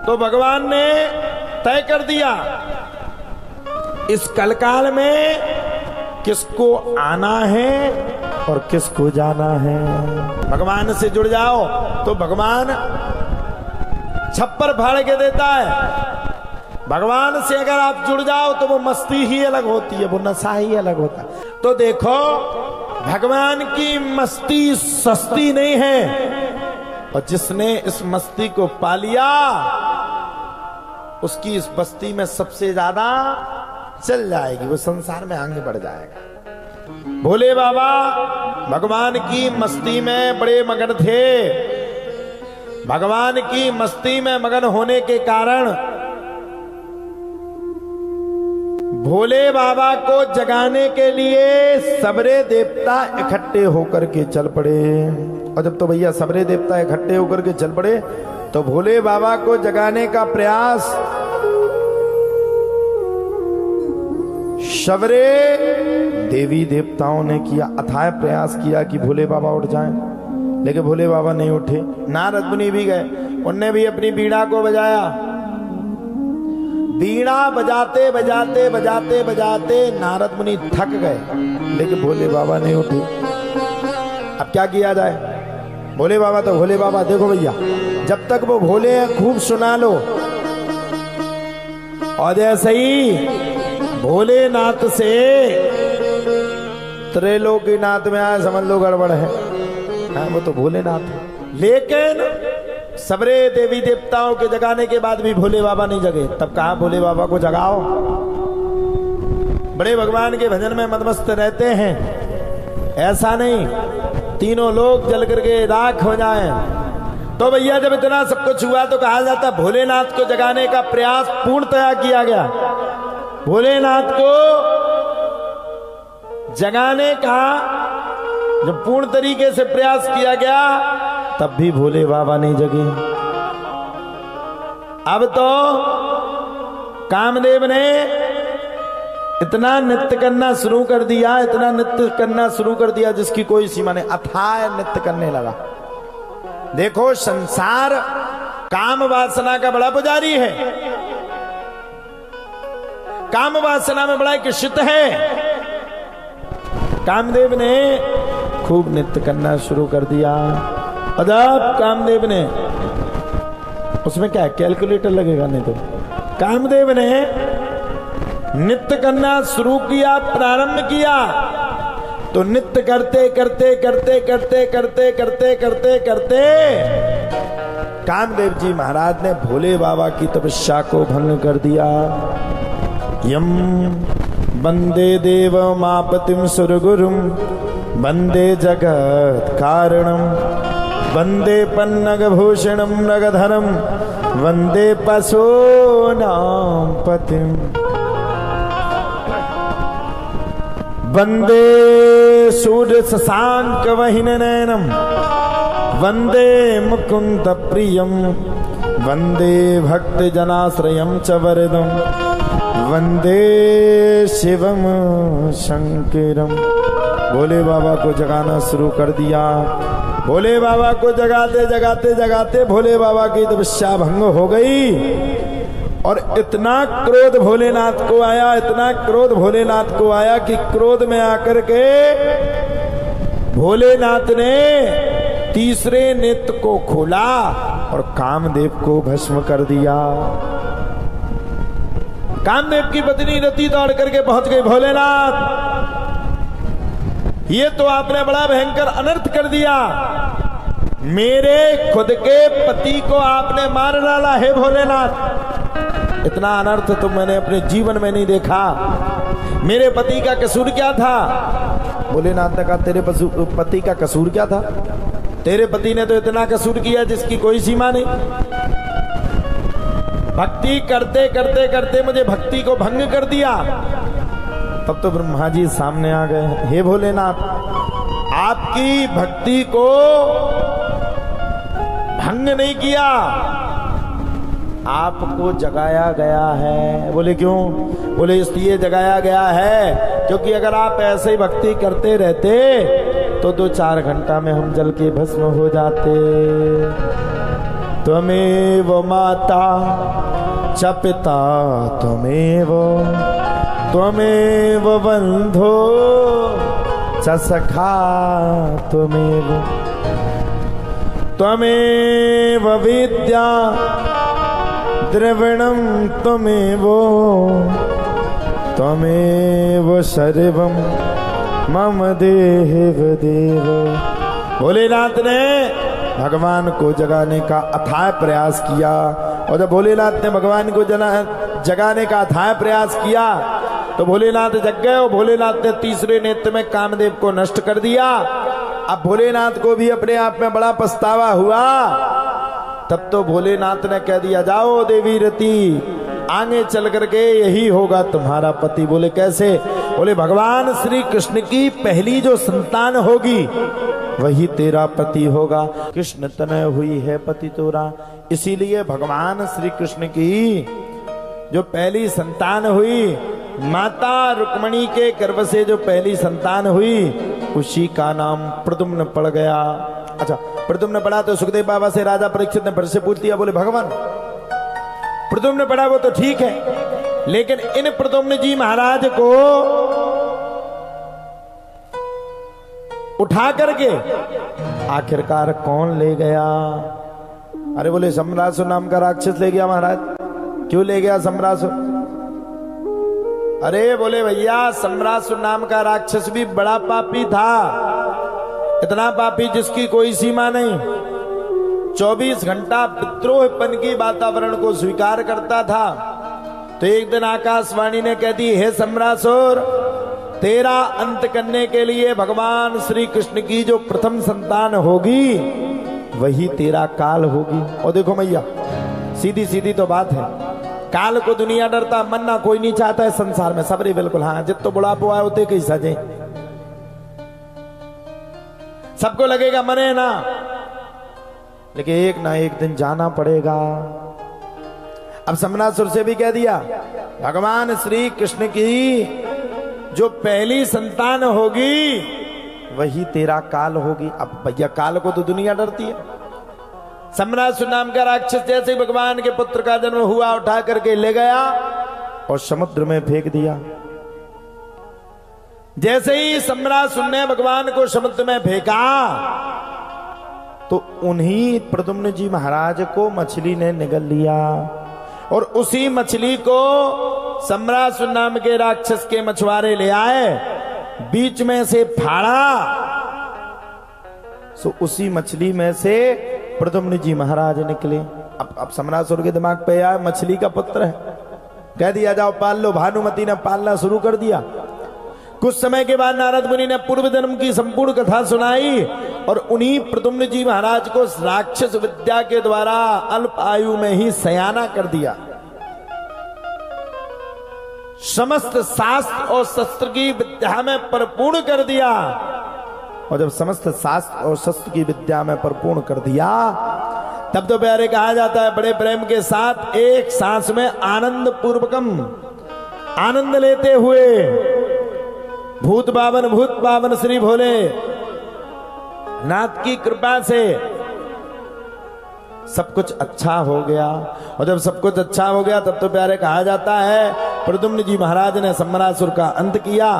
तो भगवान ने तय कर दिया इस कलकाल में किसको आना है और किसको जाना है। भगवान से जुड़ जाओ तो भगवान छप्पर फाड़ के देता है। भगवान से अगर आप जुड़ जाओ तो वो मस्ती ही अलग होती है, वो नशा ही अलग होता है। तो देखो भगवान की मस्ती सस्ती नहीं है, और जिसने इस मस्ती को पा लिया उसकी इस बस्ती में सबसे ज्यादा चल जाएगी, वो संसार में आगे बढ़ जाएगा। भोले बाबा भगवान की मस्ती में बड़े मगन थे। भगवान की मस्ती में मगन होने के कारण भोले बाबा को जगाने के लिए सबरे देवता इकट्ठे होकर के चल पड़े। और जब तो भैया सबरे देवता इकट्ठे होकर के चल पड़े तो भोले बाबा को जगाने का प्रयास सबरे देवी देवताओं ने किया। अथाह प्रयास किया कि भोले बाबा उठ जाएं, लेकिन भोले बाबा नहीं उठे। नारद मुनि भी गए, उनने भी अपनी बीड़ा को बजाया। बीड़ा बजाते बजाते बजाते बजाते नारद मुनि थक गए, लेकिन भोले बाबा नहीं उठे। अब क्या किया जाए? भोले बाबा तो भोले बाबा, देखो भैया जब तक वो भोले हैं खूब सुना लो, और जैसे ही भोलेनाथ से त्रैलोकीनाथ में आए समझ लो गड़बड़ है। हाँ, वो तो भोलेनाथ है। लेकिन सबरे देवी देवताओं के जगाने के बाद भी भोले बाबा नहीं जगे। तब कहा भोले बाबा को जगाओ, बड़े भगवान के भजन में मदमस्त रहते हैं। ऐसा नहीं तीनों लोग जल करके राख हो जाएं। तो भैया जब इतना सब कुछ हुआ तो कहा जाता भोलेनाथ को जगाने का प्रयास पूर्णतया किया गया। भोलेनाथ को जगाने का जब पूर्ण तरीके से प्रयास किया गया तब भी भोले बाबा नहीं जगे। अब तो कामदेव ने इतना नृत्य करना शुरू कर दिया, इतना नृत्य करना शुरू कर दिया जिसकी कोई सीमा नहीं। अथाह नृत्य करने लगा। देखो संसार काम वासना का बड़ा पुजारी है, काम वासना में बड़ा इच्छित है। कामदेव ने खूब नृत्य करना शुरू कर दिया। और जब कामदेव ने, उसमें क्या है कैलकुलेटर लगेगा नहीं तो, कामदेव ने नृत्य करना शुरू किया, प्रारंभ किया, तो नृत्य करते करते करते करते करते करते करते करते कामदेव जी महाराज ने भोले बाबा की तपस्या को भंग कर दिया। यम वंदे देवमापतिं सुरगुरुं वंदे जगत कारणं वंदे पन्नगभूषणं मृगधरं वंदे पशूनां पतिं वंदे सूर्य शशांक वहिननयनं वंदे मुकुंद प्रियं वंदे भक्त जनाश्रयं च वरदं वंदे शिवम शंकरम। भोले बाबा को जगाना शुरू कर दिया। भोले बाबा को जगाते जगाते जगाते भोले बाबा की तपस्या भंग हो गई। और इतना क्रोध भोलेनाथ को आया, इतना क्रोध भोलेनाथ को आया कि क्रोध में आकर के भोलेनाथ ने तीसरे नेत्र को खोला और कामदेव को भस्म कर दिया। कामदेव की पत्नी रति दौड़ करके पहुंच गई, भोलेनाथ ये तो आपने बड़ा भयंकर अनर्थ कर दिया, मेरे खुद के पति को आपने मार डाला है भोलेनाथ। इतना अनर्थ तो मैंने अपने जीवन में नहीं देखा। मेरे पति का कसूर क्या था? भोलेनाथ ने कहा तेरे पति का कसूर क्या था? तेरे पति ने तो इतना कसूर किया जिसकी कोई सीमा नहीं। भक्ति करते करते करते मुझे भक्ति को भंग कर दिया। तब तो ब्रह्मा जी सामने आ गए, हे भोलेनाथ आपकी भक्ति को भंग नहीं किया, आपको जगाया गया है। बोले क्यों? बोले इसलिए जगाया गया है क्योंकि अगर आप ऐसे ही भक्ति करते रहते तो 2-4 घंटा में हम जल के भस्म हो जाते। त्वमेव माता च पिता त्वमेव त्वमेव बन्धो च सखा त्वमेव त्वमेव विद्या द्रविणं त्वमेव त्वमेव सर्वं मम देव देव। भोलेनाथ ने भगवान को जगाने का अथाह प्रयास किया, और जब भोलेनाथ ने भगवान को जगाने का अथाह प्रयास किया तो भोलेनाथ जग गए, और भोलेनाथ ने तीसरे नेत्र में कामदेव को नष्ट कर दिया। अब भोलेनाथ को भी अपने आप में बड़ा पछतावा हुआ। तब तो भोलेनाथ ने कह दिया, जाओ देवी रति, आगे चल करके यही होगा तुम्हारा पति। बोले कैसे? बोले भगवान श्री कृष्ण की पहली जो संतान होगी वही तेरा पति होगा। कृष्ण तनय हुई है पति तोरा, इसीलिए भगवान श्री कृष्ण की जो पहली संतान हुई, माता रुक्मणी के गर्भ से जो पहली संतान हुई, उसी का नाम प्रद्युम्न पड़ गया। अच्छा, प्रद्युम्न पड़ा तो सुखदेव बाबा से राजा परीक्षित ने फिर से पूछ लिया, बोले भगवान प्रद्युम्न पड़ा वो तो ठीक है, लेकिन इन प्रद्युम्न जी महाराज को उठा करके आखिरकार कौन ले गया? अरे बोले सम्रासुर नाम का राक्षस ले गया महाराज। क्यों ले गया सम्रासुर? अरे बोले भैया सम्रासुर नाम का राक्षस भी बड़ा पापी था, इतना पापी जिसकी कोई सीमा नहीं। 24 घंटा विद्रोहपन की वातावरण को स्वीकार करता था। तो एक दिन आकाशवाणी ने कह दी, हे सम्रासुर, तेरा अंत करने के लिए भगवान श्री कृष्ण की जो प्रथम संतान होगी वही तेरा काल होगी। और देखो मैया, सीधी सीधी तो बात है, काल को दुनिया डरता, मरना कोई नहीं चाहता है संसार में, सबरे बिल्कुल। हाँ, जित तो बुढ़ापो आए होते कई सजे, सबको लगेगा मरे ना, लेकिन एक ना एक दिन जाना पड़ेगा। अब सम्रासुर से भी कह दिया, भगवान श्री कृष्ण की जो पहली संतान होगी वही तेरा काल होगी। अब भैया काल को तो दुनिया डरती है। सम्रासुर नाम का राक्षस जैसे ही भगवान के पुत्र का जन्म हुआ, उठा करके ले गया और समुद्र में फेंक दिया। जैसे ही सम्रासुर ने भगवान को समुद्र में फेंका तो उन्हीं प्रद्युम्न जी महाराज को मछली ने निगल लिया, और उसी मछली को सम्रासुर नाम के राक्षस के मछुआरे ले आए, बीच में से फाड़ा, सो उसी मछली में से प्रद्युम्न जी महाराज निकले। अब सम्रासुर के दिमाग पे आया, मछली का पुत्र है, कह दिया जाओ पाल लो। भानुमति ने पालना शुरू कर दिया। कुछ समय के बाद नारद मुनि ने पूर्व जन्म की संपूर्ण कथा सुनाई, और उन्हीं प्रद्युम्न जी महाराज को राक्षस विद्या के द्वारा अल्प आयु में ही सयाना कर दिया। समस्त शास्त्र और शस्त्र की विद्या में परिपूर्ण कर दिया, और जब समस्त शास्त्र और शस्त्र की विद्या में परिपूर्ण कर दिया, तब तो प्यारे कहा जाता है बड़े प्रेम के साथ एक सांस में आनंद पूर्वकम आनंद लेते हुए भूत पावन श्री भोले नाथ की कृपा से सब कुछ अच्छा हो गया। और जब सब कुछ अच्छा हो गया तब तो प्यारे कहा जाता है प्रद्युम्न जी महाराज ने सम्रासुर का अंत किया।